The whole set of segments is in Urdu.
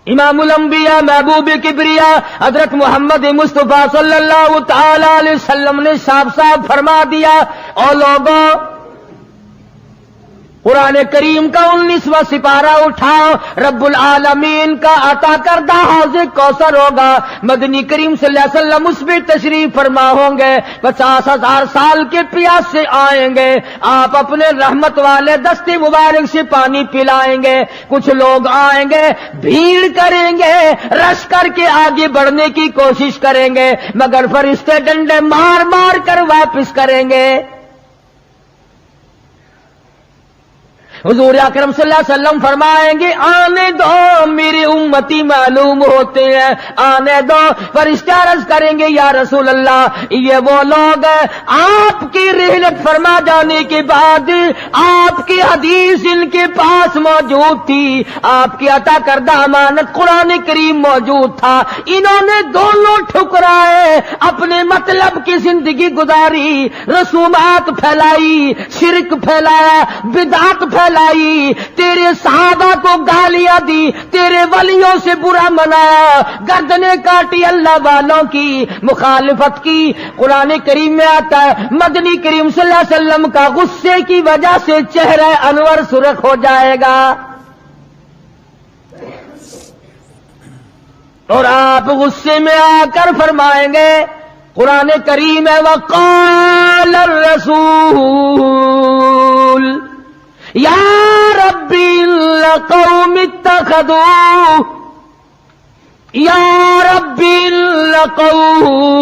امام الانبیاء محبوب کبریا حضرت محمد مصطفیٰ صلی اللہ تعالی علیہ وسلم نے صاف صاف فرما دیا، اور لوگوں قرآن کریم کا 19واں سپارہ اٹھاؤ، رب العالمین کا عطا کردہ حوض کوثر ہوگا، مدنی کریم صلی اللہ علیہ وسلم اس میں تشریف فرما ہوں گے، 50,000 سال کے پیاس سے آئیں گے، آپ اپنے رحمت والے دستے مبارک سے پانی پلائیں گے، کچھ لوگ آئیں گے بھیڑ کریں گے، رش کر کے آگے بڑھنے کی کوشش کریں گے، مگر فرشتے ڈنڈے مار مار کر واپس کریں گے۔ حضور اکرم صلی اللہ علیہ وسلم فرمائیں گے آنے دو میری امتی معلوم ہوتے ہیں، آنے دو۔ فرشتے عرض کریں گے یا رسول اللہ یہ وہ لوگ ہیں آپ کی رحلت فرما جانے کے بعد آپ کی حدیث ان کے پاس موجود تھی، آپ کی عطا کردہ امانت قرآن کریم موجود تھا، انہوں نے دونوں ٹھکرائے، اپنے مطلب کی زندگی گزاری، رسومات پھیلائی، شرک پھیلایا، بدعت پھیلائی، تیرے صحابہ کو گالیاں دی، تیرے ولیوں سے برا منایا، گردنیں کاٹی، اللہ والوں کی مخالفت کی۔ قرآن کریم میں آتا ہے مدنی کریم صلی اللہ علیہ وسلم کا غصے کی وجہ سے چہرہ انور سرخ ہو جائے گا، اور آپ غصے میں آ کر فرمائیں گے، قرآن کریم ہے وقال الرسول یا ربی لقوم اتخذوا یا ربی لقوم،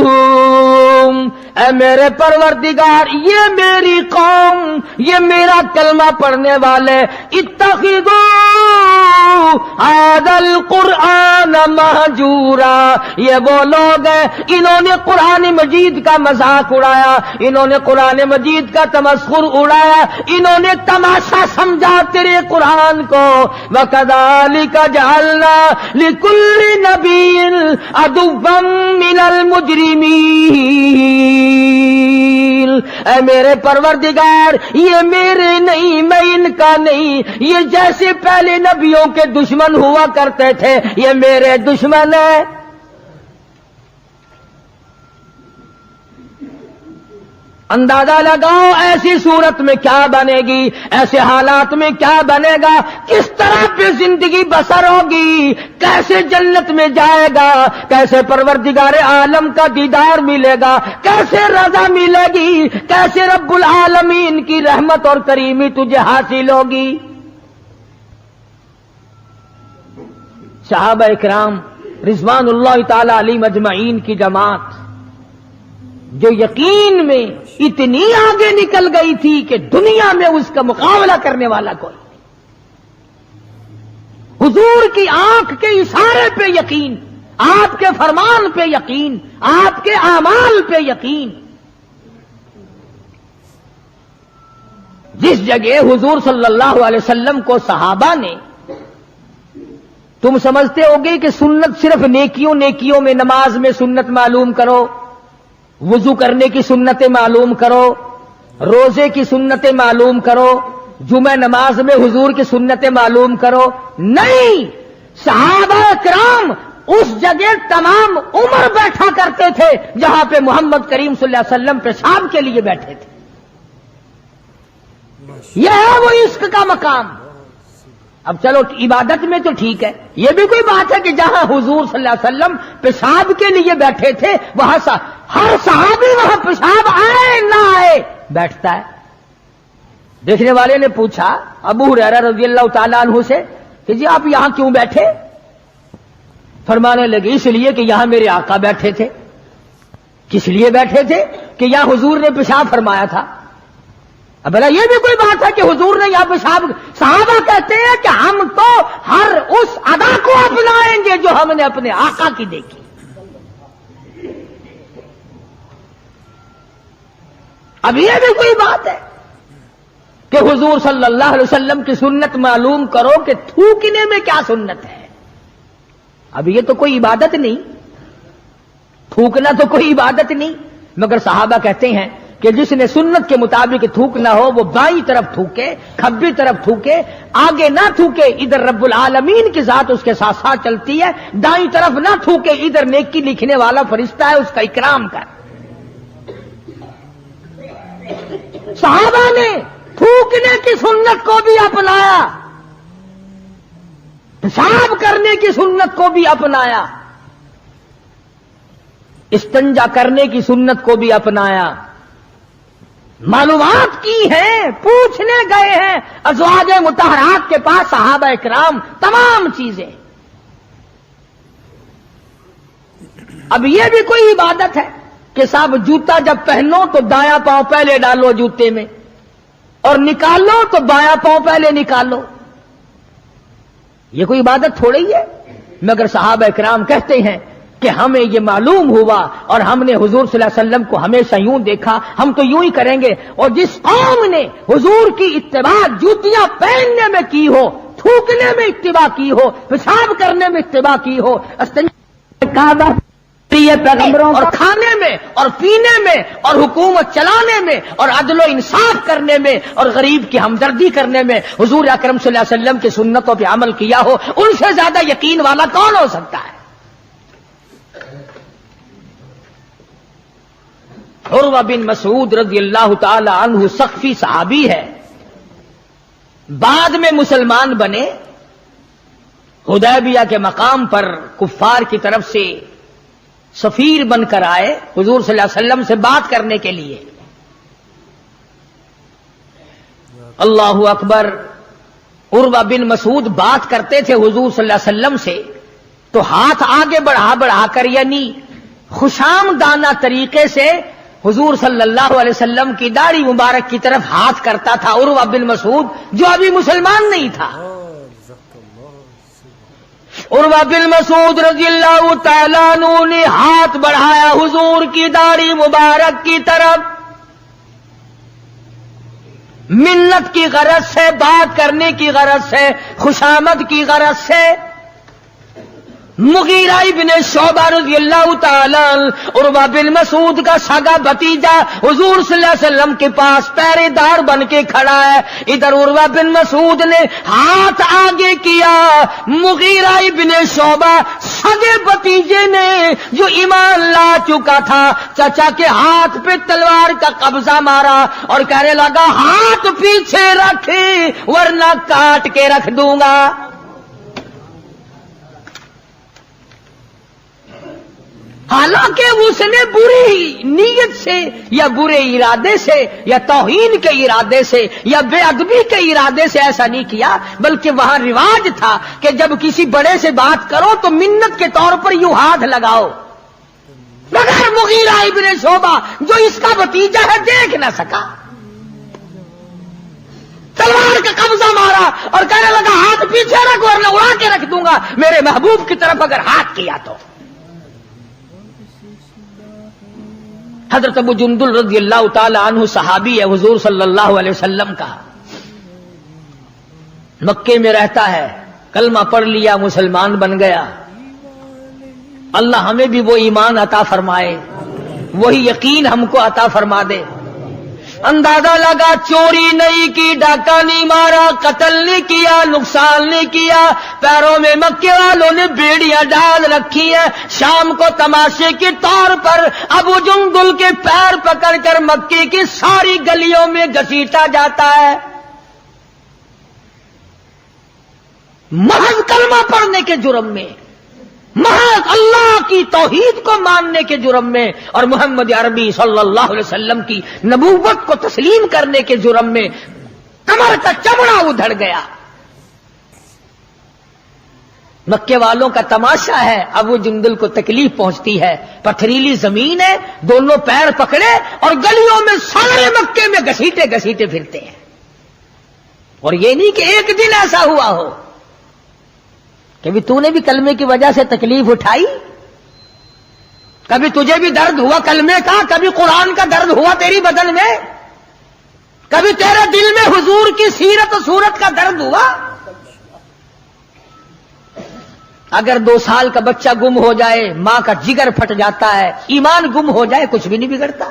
اے میرے پروردگار یہ میری قوم، یہ میرا کلمہ پڑھنے والے، اتخذوا ھذا القرآن مہجورا، یہ وہ لوگ ہیں انہوں نے قرآن مجید کا مذاق اڑایا، انہوں نے قرآن مجید کا تمسخر اڑایا، انہوں نے تماشا سمجھا تیرے قرآن کو۔ وَكَذَلِكَ جَعَلْنَا لِكُلِّ نَبِيٍّ عَدُوًّا مِّنَ الْمُجْرِمِينَ، اے میرے پروردگار یہ میرے نہیں، میں ان کا نہیں، یہ جیسے پہلے نبیوں کے دشمن ہوا کرتے تھے یہ میرے دشمن ہیں۔ اندازہ لگاؤ ایسی صورت میں کیا بنے گی، ایسے حالات میں کیا بنے گا، کس طرح پہ زندگی بسر ہوگی، کیسے جنت میں جائے گا، کیسے پروردگار عالم کا دیدار ملے گا، کیسے رضا ملے گی، کیسے رب العالمین کی رحمت اور کریمی تجھے حاصل ہوگی۔ صحابہ اکرام رضوان اللہ تعالی علیہم اجمعین کی جماعت جو یقین میں اتنی آگے نکل گئی تھی کہ دنیا میں اس کا مقابلہ کرنے والا کوئی نہیں، حضور کی آنکھ کے اشارے پہ یقین، آپ کے فرمان پہ یقین، آپ کے اعمال پہ یقین۔ جس جگہ حضور صلی اللہ علیہ وسلم کو صحابہ نے، تم سمجھتے ہوگے کہ سنت صرف نیکیوں میں، نماز میں سنت معلوم کرو، وضو کرنے کی سنتیں معلوم کرو، روزے کی سنتیں معلوم کرو، جمعہ نماز میں حضور کی سنتیں معلوم کرو، نہیں، صحابہ کرام اس جگہ تمام عمر بیٹھا کرتے تھے جہاں پہ محمد کریم صلی اللہ علیہ وسلم پیشاب کے لیے بیٹھے تھے۔ یہ ہے وہ عشق کا مقام۔ اب چلو عبادت میں تو ٹھیک ہے، یہ بھی کوئی بات ہے کہ جہاں حضور صلی اللہ علیہ وسلم پیشاب کے لیے بیٹھے تھے وہاں ہر صحابی وہاں پیشاب آئے نہ آئے بیٹھتا ہے۔ دیکھنے والے نے پوچھا ابو ہریرہ رضی اللہ تعالیٰ عنہ سے کہ جی آپ یہاں کیوں بیٹھے؟ فرمانے لگے اس لیے کہ یہاں میرے آقا بیٹھے تھے۔ کس لیے بیٹھے تھے؟ کہ یہاں حضور نے پیشاب فرمایا تھا۔ اب بھلا یہ بھی کوئی بات ہے کہ حضور نے یہاں پیشاب؟ صحابہ کہتے ہیں کہ ہم تو ہر اس ادا کو اپنائیں گے جو ہم نے اپنے آقا کی دیکھی۔ اب یہ بھی کوئی بات ہے کہ حضور صلی اللہ علیہ وسلم کی سنت معلوم کرو کہ تھوکنے میں کیا سنت ہے؟ اب یہ تو کوئی عبادت نہیں، تھوکنا تو کوئی عبادت نہیں، مگر صحابہ کہتے ہیں کہ جس نے سنت کے مطابق تھوکنا ہو وہ بائیں طرف تھوکے، کھبی طرف تھوکے، آگے نہ تھوکے، ادھر رب العالمین کی ذات اس کے ساتھ ساتھ چلتی ہے، دائیں طرف نہ تھوکے، ادھر نیکی لکھنے والا فرشتہ ہے، اس کا اکرام کر۔ صحابہ نے تھوکنے کی سنت کو بھی اپنایا، پیشاب کرنے کی سنت کو بھی اپنایا، استنجا کرنے کی سنت کو بھی اپنایا، معلومات کی ہیں، پوچھنے گئے ہیں ازواج مطہرات کے پاس صحابہ اکرام تمام چیزیں۔ اب یہ بھی کوئی عبادت ہے کہ صاحب جوتا جب پہنو تو دایاں پاؤں پہلے ڈالو جوتے میں اور نکالو تو بایاں پاؤں پہلے نکالو؟ یہ کوئی عبادت تھوڑی ہے؟ مگر صحابہ اکرام کہتے ہیں کہ ہمیں یہ معلوم ہوا اور ہم نے حضور صلی اللہ علیہ وسلم کو ہمیشہ یوں دیکھا، ہم تو یوں ہی کریں گے۔ اور جس قوم نے حضور کی اتباع جوتیاں پہننے میں کی ہو، تھوکنے میں اتباع کی ہو، پیشاب کرنے میں اتباع کی ہو، کعبہ پیغمبروں اور کھانے میں اور پینے میں اور حکومت چلانے میں اور عدل و انصاف کرنے میں اور غریب کی ہمدردی کرنے میں حضور اکرم صلی اللہ علیہ وسلم کی سنتوں پہ عمل کیا ہو، ان سے زیادہ یقین والا کون ہو سکتا ہے؟ عروہ بن مسعود رضی اللہ تعالی عنہ ثقفی صحابی ہے، بعد میں مسلمان بنے، حدیبیہ کے مقام پر کفار کی طرف سے سفیر بن کر آئے حضور صلی اللہ علیہ وسلم سے بات کرنے کے لیے۔ اللہ اکبر، عروہ بن مسعود بات کرتے تھے حضور صلی اللہ علیہ وسلم سے تو ہاتھ آگے بڑھا کر یعنی خوشامدانہ طریقے سے حضور صلی اللہ علیہ وسلم کی داڑھی مبارک کی طرف ہاتھ کرتا تھا عروہ بن مسعود، جو ابھی مسلمان نہیں تھا۔ عروہ بن مسعود رضی اللہ تعالیٰ عنہ نے ہاتھ بڑھایا حضور کی داڑھی مبارک کی طرف، منت کی غرض سے، بات کرنے کی غرض سے، خوشامد کی غرض سے۔ مغیرہ ابن شعبہ رضی اللہ تعالیٰ عروہ بن مسعود کا سگا بھتیجا حضور صلی اللہ علیہ وسلم کے پاس پہرے دار بن کے کھڑا ہے، ادھر عروہ بن مسعود نے ہاتھ آگے کیا، مغیرہ ابن شعبہ سگے بھتیجے نے جو ایمان لا چکا تھا چچا کے ہاتھ پہ تلوار کا قبضہ مارا اور کہنے لگا ہاتھ پیچھے رکھ ورنہ کاٹ کے رکھ دوں گا۔ حالانکہ اس نے بری نیت سے یا برے ارادے سے یا توہین کے ارادے سے یا بے ادبی کے ارادے سے ایسا نہیں کیا، بلکہ وہاں رواج تھا کہ جب کسی بڑے سے بات کرو تو منت کے طور پر یوں ہاتھ لگاؤ، مگر مغیرہ ابن شعبہ جو اس کا بھتیجا ہے دیکھ نہ سکا، تلوار کا قبضہ مارا اور کہنے لگا ہاتھ پیچھے رکھ ورنہ اڑا کے رکھ دوں گا میرے محبوب کی طرف اگر ہاتھ کیا تو۔ حضرت ابو جندل رضی اللہ تعالی عنہ صحابی ہے حضور صلی اللہ علیہ وسلم کا، مکے میں رہتا ہے، کلمہ پڑھ لیا، مسلمان بن گیا۔ اللہ ہمیں بھی وہ ایمان عطا فرمائے، وہی یقین ہم کو عطا فرما دے۔ اندازہ لگا چوری نہیں کی، ڈاکہ نہیں مارا، قتل نہیں کیا، نقصان نہیں کیا، پیروں میں مکے والوں نے بیڑیاں ڈال رکھی ہیں، شام کو تماشے کے طور پر ابو جندل کے پیر پکڑ کر مکے کی ساری گلیوں میں گھسیٹا جاتا ہے، محض کلمہ پڑھنے کے جرم میں، محض اللہ کی توحید کو ماننے کے جرم میں اور محمد عربی صلی اللہ علیہ وسلم کی نبوت کو تسلیم کرنے کے جرم میں کمر کا چمڑا ادھڑ گیا۔ مکے والوں کا تماشا ہے، ابو جندل کو تکلیف پہنچتی ہے، پتھریلی زمین ہے، دونوں پیر پکڑے اور گلیوں میں سارے مکے میں گھسیٹے گھسیٹے پھرتے ہیں۔ اور یہ نہیں کہ ایک دن ایسا ہوا ہو کبھی تو نے بھی کلمے کی وجہ سے تکلیف اٹھائی، کبھی تجھے بھی درد ہوا کلمے کا، کبھی قرآن کا درد ہوا تیری بدن میں، کبھی تیرے دل میں حضور کی سیرت و صورت کا درد ہوا۔ اگر 2 سال کا بچہ گم ہو جائے، ماں کا جگر پھٹ جاتا ہے، ایمان گم ہو جائے، کچھ بھی نہیں بگڑتا۔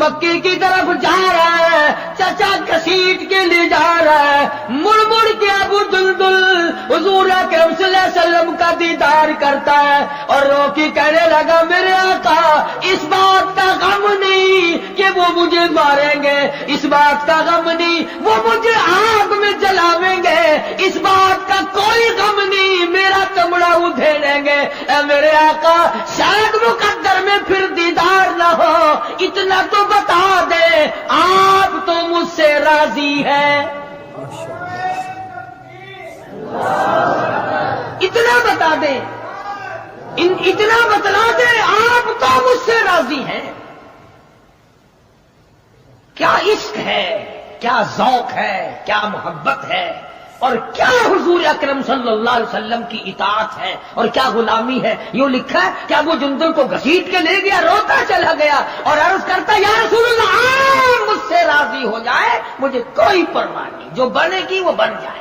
مکی کی طرف جا رہا ہے، چچا گھسیٹ کے لے جا رہا ہے، مڑ مڑ کے ابو جندل حضور اکرم صلی اللہ علیہ وسلم کا دیدار کرتا ہے اور رو کے کہنے لگا میرے آقا اس بات کا غم نہیں کہ وہ مجھے ماریں گے، اس بات کا غم نہیں وہ مجھے آگ میں جلاویں گے، اس بات کا کوئی غم نہیں میرا چمڑا ادھیڑیں گے، اے میرے آقا شاید مقدر میں پھر دیدار نہ ہو، اتنا تو بتا دے آپ تو مجھ سے راضی ہیں، اتنا بتا دے، اتنا بتلا دے آپ تو مجھ سے راضی ہیں۔ کیا عشق ہے، کیا ذوق ہے، کیا محبت ہے، اور کیا حضور اکرم صلی اللہ علیہ وسلم کی اطاعت ہے اور کیا غلامی ہے۔ یوں لکھا ہے کہ ابو جندل کو گھسیٹ کے لے گیا، روتا چلا گیا اور عرض کرتا یا رسول اللہ آپ مجھ سے راضی ہو جائے، مجھے کوئی پرواہ نہیں، جو بنے گی وہ بن جائے۔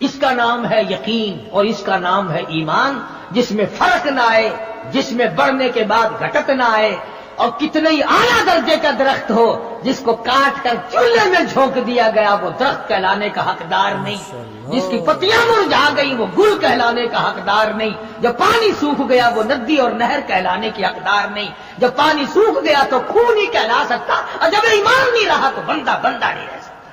اس کا نام ہے یقین اور اس کا نام ہے ایمان، جس میں فرق نہ آئے، جس میں بڑھنے کے بعد گھٹت نہ آئے، اور کتنے ہی اعلیٰ درجے کا درخت ہو جس کو کاٹ کر چولہے میں جھونک دیا گیا وہ درخت کہلانے کا حقدار نہیں، جس کی پتیاں مرجھا گئی وہ گل کہلانے کا حقدار نہیں، جب پانی سوکھ گیا وہ ندی اور نہر کہلانے کی حقدار نہیں، جب پانی سوکھ گیا تو خون ہی کہلا سکتا، اور جب ایمان نہیں رہا تو بندہ نہیں رہ سکتا۔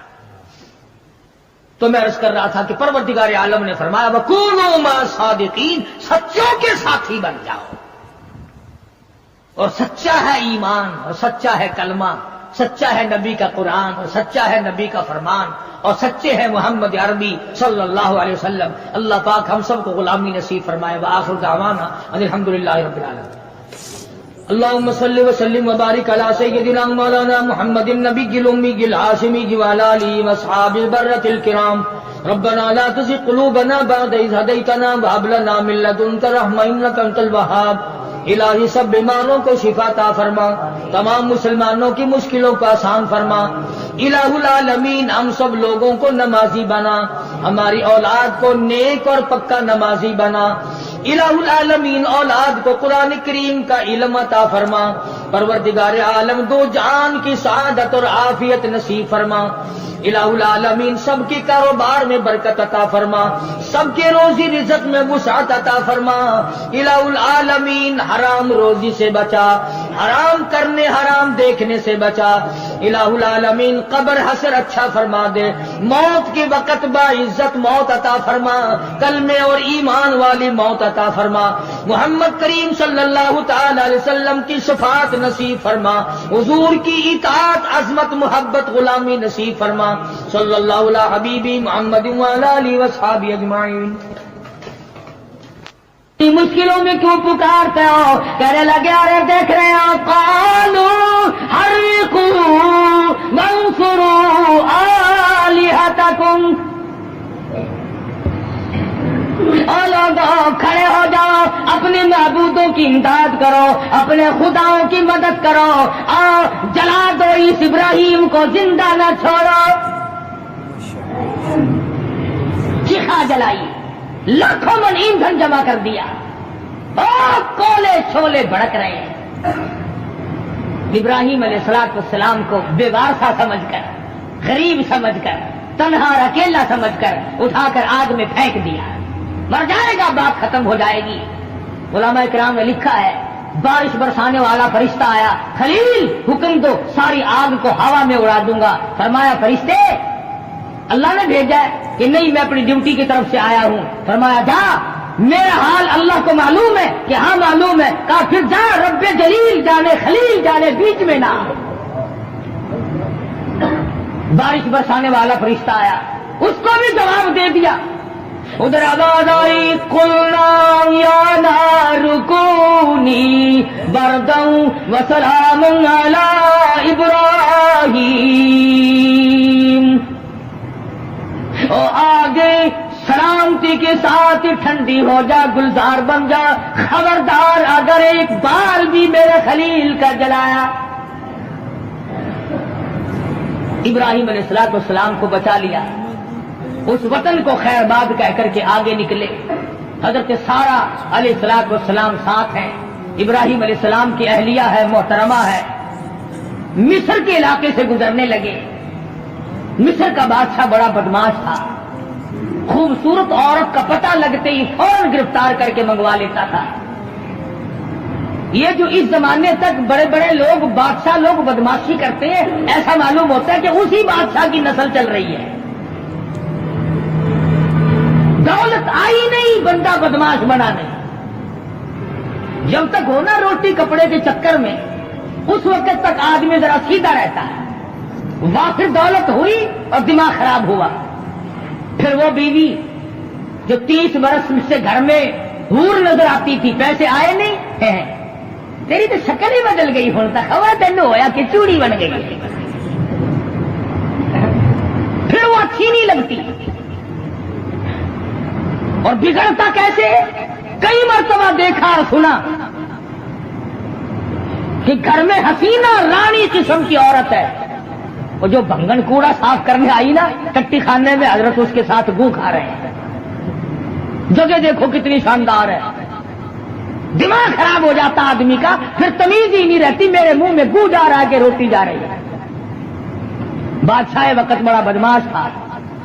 تو میں عرض کر رہا تھا کہ پروردگار عالم نے فرمایا وَكُونُوا مَعَ الصَّادِقِينَ، سچوں کے ساتھی بن جاؤ، اور سچا ہے ایمان اور سچا ہے کلمہ، سچا ہے نبی کا قرآن اور سچا ہے نبی کا فرمان، اور سچے ہیں محمد عربی صلی اللہ علیہ وسلم۔ اللہ پاک ہم سب کو غلامی نصیب فرمائے۔ وآخر دعوانا ان الحمدللہ رب العالمین۔ اللهم صل وسلم وبارك على سيدنا مولانا محمد النبي الأمي الهاشمي وعلى آله وأصحابه البررة الكرام۔ ربنا لا تزغ قلوبنا بعد إذ هديتنا وهب لنا من لدنك رحمة إنك أنت الوهاب۔ الہی سب بیماروں کو شفا عطا فرما، تمام مسلمانوں کی مشکلوں کو آسان فرما۔ الہ العالمین ہم سب لوگوں کو نمازی بنا، ہماری اولاد کو نیک اور پکا نمازی بنا۔ الہ العالمین اولاد کو قرآن کریم کا علم عطا فرما۔ پروردگار عالم دو جہان کی سعادت اور عافیت نصیب فرما۔ الہ العالمین سب کے کاروبار میں برکت عطا فرما، سب کے روزی رزق میں وسعت عطا فرما۔ الہ العالمین حرام روزی سے بچا، حرام کرنے حرام دیکھنے سے بچا۔ الہ العالمین قبر حشر اچھا فرما دے، موت کے وقت باعزت موت عطا فرما، کلمے اور ایمان والی موت عطا فرما۔ محمد کریم صلی اللہ تعالی علیہ وسلم کی شفاعت نصیب فرما، حضور کی اطاعت عظمت محبت غلامی نصیب فرما۔ صلی اللہ علی حبیبی محمد وعلی آلہ وصحبہ اجمعین۔ مشکلوں میں کیوں پکارتے ہو؟ کہنے لگے ارے دیکھ رہے ہیں قالوا حرقوا وانصروا آلہتکم، اور لوگوں کھڑے ہو جاؤ، اپنے معبودوں کی امداد کرو، اپنے خداؤں کی مدد کرو، اور جلا دو اس ابراہیم کو، زندہ نہ چھوڑو۔ چیخا جلائی، لاکھوں من ایندھن جمع کر دیا، اور کولے شولے بھڑک رہے ہیں۔ ابراہیم علیہ السلام کو بے وارثہ سمجھ کر، غریب سمجھ کر، تنہا اور اکیلا سمجھ کر اٹھا کر آگ میں پھینک دیا۔ مر جائے گا، بات ختم ہو جائے گی۔ علماء کرام نے لکھا ہے بارش برسانے والا فرشتہ آیا، خلیل حکم دو ساری آگ کو ہوا میں اڑا دوں گا۔ فرمایا فرشتے اللہ نے بھیجا ہے کہ نہیں، میں اپنی ڈیوٹی کی طرف سے آیا ہوں۔ فرمایا جا، میرا حال اللہ کو معلوم ہے کہ ہاں معلوم ہے۔ کہا پھر جا، رب جلیل جانے خلیل جانے، بیچ میں نہ۔ بارش برسانے والا فرشتہ آیا، اس کو بھی جواب دے دیا۔ ادھر آواز آئی قلنا یا نار کونی بردا وسلام علی ابراہیم، آگے سلامتی کے ساتھ ٹھنڈی ہو جا، گلزار بن جا، خبردار اگر ایک بار بھی میرے خلیل کا جلایا۔ ابراہیم علیہ السلام کو بچا لیا، اس وطن کو خیر باد کہہ کر کے آگے نکلے۔ حضرت سارہ علیہ السلام ساتھ ہیں، ابراہیم علیہ السلام کی اہلیہ ہے، محترمہ ہے، مصر کے علاقے سے گزرنے لگے۔ مصر کا بادشاہ بڑا بدماش تھا، خوبصورت عورت کا پتہ لگتے ہی فوراً گرفتار کر کے منگوا لیتا تھا۔ یہ جو اس زمانے تک بڑے بڑے لوگ، بادشاہ لوگ بدماشی کرتے ہیں، ایسا معلوم ہوتا ہے کہ اسی بادشاہ کی نسل چل رہی ہے۔ دولت آئی نہیں، بندہ بدماش بنا نہیں۔ جب تک ہونا روٹی کپڑے کے چکر میں، اس وقت تک آدمی ذرا سیدھا رہتا ہے۔ واپس دولت ہوئی اور دماغ خراب ہوا، پھر وہ بیوی جو 30 برس سے گھر میں حور نظر آتی تھی، پیسے آئے نہیں، تیری تو شکل ہی بدل گئی، ہوتا خبر تین ہوا کہ چوڑی بن گئی، پھر وہ اچھی نہیں لگتی۔ اور بگڑتا کیسے؟ کئی مرتبہ دیکھا اور سنا کہ گھر میں حسینہ رانی قسم کی عورت ہے، وہ جو بھنگن کوڑا صاف کرنے آئی نا کٹی خانے میں، حضرت اس کے ساتھ گو کھا رہے ہیں۔ جگہ دیکھو کتنی شاندار ہے، دماغ خراب ہو جاتا آدمی کا، پھر تمیز ہی نہیں رہتی، میرے منہ میں گو جا رہا ہے کہ روٹی جا رہی ہے۔ بادشاہ وقت بڑا بدماش تھا،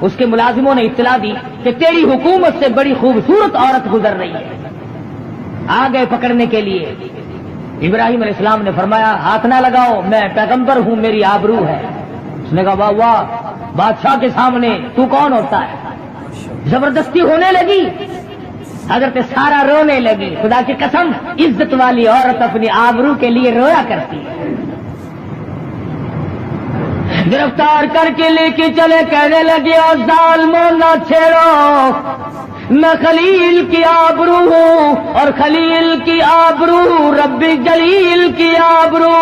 اس کے ملازموں نے اطلاع دی کہ تیری حکومت سے بڑی خوبصورت عورت گزر رہی ہے، آ گئے پکڑنے کے لیے۔ ابراہیم علیہ السلام نے فرمایا ہاتھ نہ لگاؤ، میں پیغمبر ہوں، میری آبرو ہے۔ اس نے کہا واہ واہ، بادشاہ کے سامنے تو کون ہوتا ہے؟ زبردستی ہونے لگی، حضرت سارا رونے لگی۔ خدا کی قسم، عزت والی عورت اپنی آبرو کے لیے رویا کرتی ہے۔ گرفتار کر کے لے کے چلے، کہنے لگے اور ظالموں نہ چھیڑو، میں خلیل کی آبرو ہوں، اور خلیل کی آبرو رب جلیل کی آبرو۔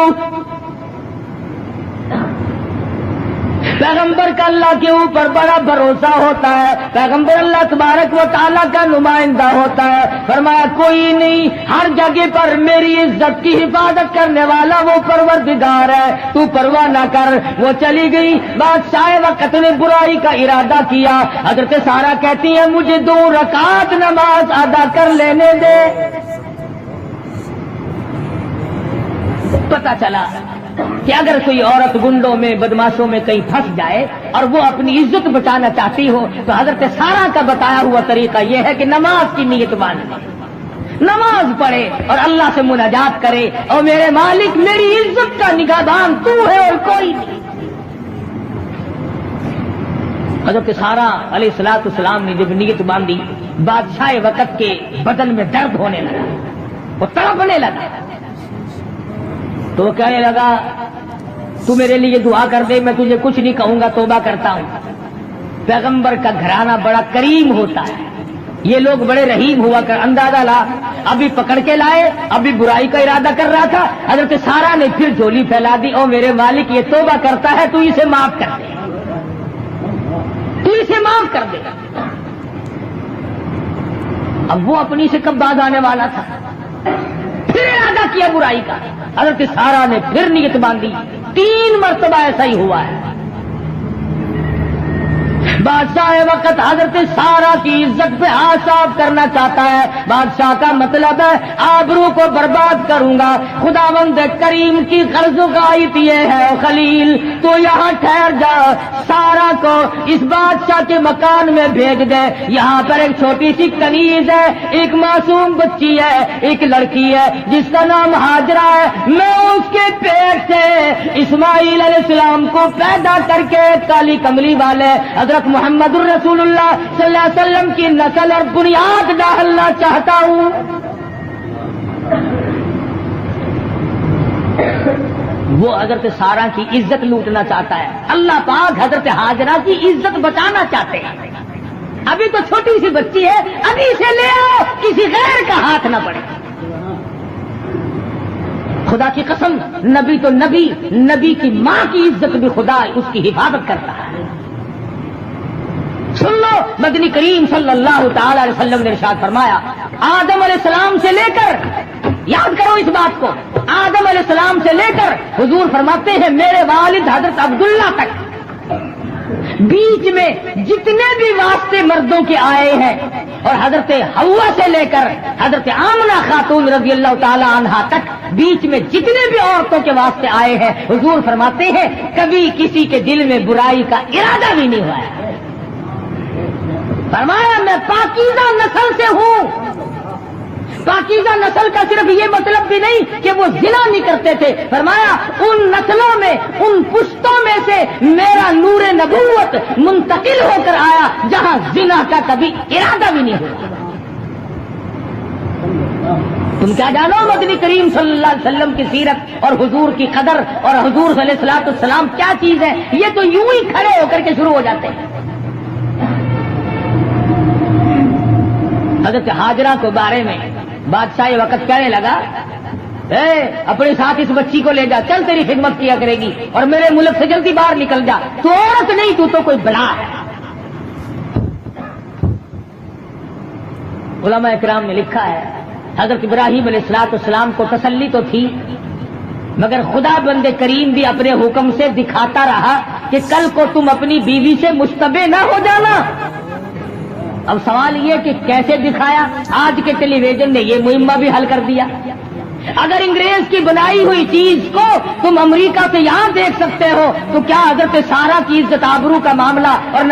پیغمبر کا اللہ کے اوپر بڑا بھروسہ ہوتا ہے، پیغمبر اللہ تبارک و تعالیٰ کا نمائندہ ہوتا ہے۔ فرمایا کوئی نہیں، ہر جگہ پر میری عزت کی حفاظت کرنے والا وہ پروردگار ہے، تو پرواہ نہ کر۔ وہ چلی گئی، بادشاہ وقت نے برائی کا ارادہ کیا۔ حضرت سارا کہتی ہیں مجھے 2 رکعت نماز ادا کر لینے دے۔ پتہ چلا کہ اگر کوئی عورت گنڈوں میں، بدماشوں میں کہیں پھنس جائے اور وہ اپنی عزت بچانا چاہتی ہو، تو حضرت سارا کا بتایا ہوا طریقہ یہ ہے کہ نماز کی نیت باندھے، نماز پڑھے اور اللہ سے مناجات کرے، اور میرے مالک میری عزت کا نگہبان تو ہے اور کوئی نہیں۔ حضرت سارا علیہ السلام نے جب نیت باندھی، بادشاہ وقت کے بدن میں درد ہونے لگا، وہ تڑپنے لگا، تو وہ کہنے لگا تو میرے لیے دعا کر دے، میں تجھے کچھ نہیں کہوں گا، توبہ کرتا ہوں۔ پیغمبر کا گھرانہ بڑا کریم ہوتا ہے، یہ لوگ بڑے رحیم ہوا کر، اندازہ لا، ابھی پکڑ کے لائے، ابھی برائی کا ارادہ کر رہا تھا، حضرت سارا نے پھر جھولی پھیلا دی، او میرے مالک یہ توبہ کرتا ہے، تو اسے معاف کر دے، تو اسے معاف کر دے۔ اب وہ اپنی سے کب باز آنے والا تھا، پھر ارادہ کیا برائی کا۔ حضرت سارا نے پھر نیت باندھی، 3 مرتبہ ایسا ہی ہوا ہے۔ بادشاہ وقت حضرت سارا کی عزت پہ ہاتھ صاف کرنا چاہتا ہے، بادشاہ کا مطلب ہے آبرو کو برباد کروں گا۔ خداوند کریم کی قرض غائب یہ ہے خلیل تو یہاں ٹھہر جا، سارا کو اس بادشاہ کے مکان میں بھیج دے، یہاں پر ایک چھوٹی سی کنیز ہے، ایک معصوم بچی ہے، ایک لڑکی ہے جس کا نام ہاجرہ ہے، میں اس کے پیٹ سے اسماعیل علیہ السلام کو پیدا کر کے کالی کملی والے حضرت محمد الرسول اللہ صلی اللہ علیہ وسلم کی نسل اور بنیاد ڈالنا چاہتا ہوں۔ وہ حضرت سارا کی عزت لوٹنا چاہتا ہے، اللہ پاک حضرت ہاجرہ کی عزت بچانا چاہتے ہیں۔ ابھی تو چھوٹی سی بچی ہے، ابھی اسے لے آؤ، کسی غیر کا ہاتھ نہ پڑے۔ خدا کی قسم، نبی تو نبی کی ماں کی عزت بھی خدا اس کی حفاظت کرتا ہے۔ سن لو، مدنی کریم صلی اللہ تعالی علیہ وسلم نے ارشاد فرمایا، آدم علیہ السلام سے لے کر، یاد کرو اس بات کو، آدم علیہ السلام سے لے کر حضور فرماتے ہیں میرے والد حضرت عبداللہ تک، بیچ میں جتنے بھی واسطے مردوں کے آئے ہیں اور حضرت حوا سے لے کر حضرت آمنہ خاتون رضی اللہ تعالی عنہا تک بیچ میں جتنے بھی عورتوں کے واسطے آئے ہیں، حضور فرماتے ہیں کبھی کسی کے دل میں برائی کا ارادہ بھی نہیں ہوا ہے۔ فرمایا میں پاکیزہ نسل سے ہوں۔ پاکیزہ نسل کا صرف یہ مطلب بھی نہیں کہ وہ زنا نہیں کرتے تھے، فرمایا ان نسلوں میں، ان پشتوں میں سے میرا نور نبوت منتقل ہو کر آیا جہاں زنا کا کبھی ارادہ بھی نہیں ہوا۔ تم کیا جانو مدنی کریم صلی اللہ علیہ وسلم کی سیرت اور حضور کی قدر اور حضور صلی اللہ علیہ وسلم کیا چیز ہے؟ یہ تو یوں ہی کھڑے ہو کر کے شروع ہو جاتے ہیں۔ حضرت ہاجرہ کے بارے میں بادشاہ وقت کہنے لگا اپنے ساتھ اس بچی کو لے جا، چل تیری خدمت کیا کرے گی، اور میرے ملک سے جلدی باہر نکل جا، تو عورت نہیں تو کوئی بلا ہے۔ علماء اکرام نے لکھا ہے حضرت ابراہیم علیہ السلام کو تسلی تو تھی، مگر خدا بند کریم بھی اپنے حکم سے دکھاتا رہا کہ کل کو تم اپنی بیوی سے مشتبہ نہ ہو جانا۔ اب سوال یہ کہ کیسے دکھایا؟ آج کے ٹیلی ویژن نے یہ مہمہ بھی حل کر دیا۔ اگر انگریز کی بنائی ہوئی چیز کو تم امریکہ سے یہاں دیکھ سکتے ہو تو کیا حضرت سارہ کی عزت آبرو کا معاملہ اور